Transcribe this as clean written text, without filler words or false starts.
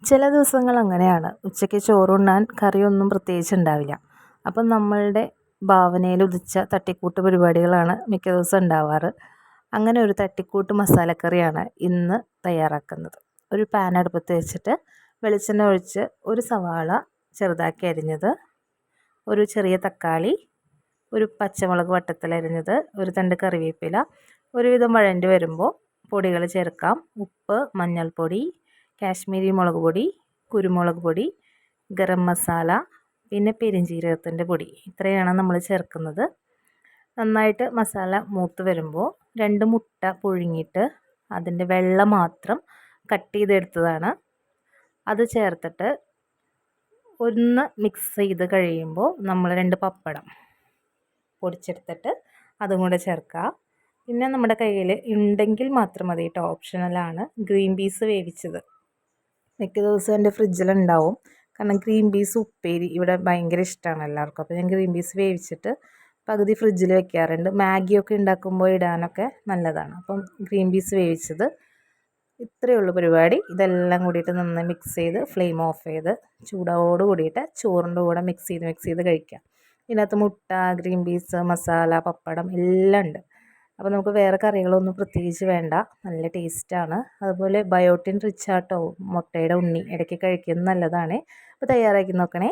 ചില ദിവസങ്ങൾ അങ്ങനെയാണ്. ഉച്ചയ്ക്ക് ചോറുണ്ണാൻ കറിയൊന്നും പ്രത്യേകിച്ച് ഉണ്ടാവില്ല. അപ്പം നമ്മളുടെ ഭാവനയിൽ ഉദിച്ച തട്ടിക്കൂട്ട് പരിപാടികളാണ് മിക്ക ദിവസം ഉണ്ടാവാറ്. അങ്ങനെ ഒരു തട്ടിക്കൂട്ട് മസാലക്കറിയാണ് ഇന്ന് തയ്യാറാക്കുന്നത്. ഒരു പാൻ അടുപ്പത്ത് വെച്ചിട്ട് വെളിച്ചെണ്ണ ഒഴിച്ച് ഒരു സവാള ചെറുതാക്കി അരിഞ്ഞത്, ഒരു ചെറിയ തക്കാളി, ഒരു പച്ചമുളക് വട്ടത്തിലരിഞ്ഞത്, ഒരു തണ്ട് കറിവേപ്പില, ഒരുവിധം വഴണ്ടി വരുമ്പോൾ പൊടികൾ ചേർക്കാം. ഉപ്പ്, മഞ്ഞൾപ്പൊടി, കാശ്മീരി മുളക് പൊടി, കുരുമുളക് പൊടി, ഗരം മസാല, പിന്നെ പെരുംജീരകത്തിൻ്റെ പൊടി, ഇത്രയാണ് നമ്മൾ ചേർക്കുന്നത്. നന്നായിട്ട് മസാല മൂത്ത് വരുമ്പോൾ 2 മുട്ട പുഴുങ്ങിയിട്ട് അതിൻ്റെ വെള്ള മാത്രം കട്ട് ചെയ്തെടുത്തതാണ്, അത് ചേർത്തിട്ട് ഒന്ന് മിക്സ് ചെയ്ത് കഴിയുമ്പോൾ നമ്മൾ 2 പപ്പടം പൊടിച്ചെടുത്തിട്ട് അതും കൂടെ ചേർക്കുക. പിന്നെ നമ്മുടെ കയ്യിൽ ഉണ്ടെങ്കിൽ മാത്രം മതി കേട്ടോ, ഓപ്ഷണലാണ്, ഗ്രീൻ പീസ് വേവിച്ചത്. മിക്ക ദിവസവും എൻ്റെ ഫ്രിഡ്ജിലുണ്ടാവും. കാരണം ഗ്രീൻ പീസ് ഉപ്പേരി ഇവിടെ ഭയങ്കര ഇഷ്ടമാണ് എല്ലാവർക്കും. അപ്പോൾ ഞാൻ ഗ്രീൻ പീസ് വേവിച്ചിട്ട് പകുതി ഫ്രിഡ്ജിൽ വെക്കാറുണ്ട്. മാഗിയൊക്കെ ഉണ്ടാക്കുമ്പോൾ ഇടാനൊക്കെ നല്ലതാണ്. അപ്പം ഗ്രീൻ പീസ് വേവിച്ചത്, ഇത്രയേ ഉള്ളൂ പരിപാടി. ഇതെല്ലാം കൂടിയിട്ട് നന്നായി മിക്സ് ചെയ്ത് ഫ്ലെയിം ഓഫ് ചെയ്ത് ചൂടോട് കൂടിയിട്ട് ചോറിൻ്റെ കൂടെ മിക്സ് ചെയ്ത് കഴിക്കാം. ഇതിനകത്ത് മുട്ട, ഗ്രീൻ പീസ്, മസാല, പപ്പടം എല്ലാം ഉണ്ട്. അപ്പോൾ നമുക്ക് വേറെ കറികളൊന്നും പ്രത്യേകിച്ച് വേണ്ട. നല്ല ടേസ്റ്റാണ്. അതുപോലെ ബയോട്ടിൻ റിച്ച് ആട്ടോ മുട്ടയുടെ ഉണ്ണി, ഇടയ്ക്ക് കഴിക്കുന്നത് നല്ലതാണ്. അപ്പോൾ തയ്യാറാക്കി നോക്കണേ.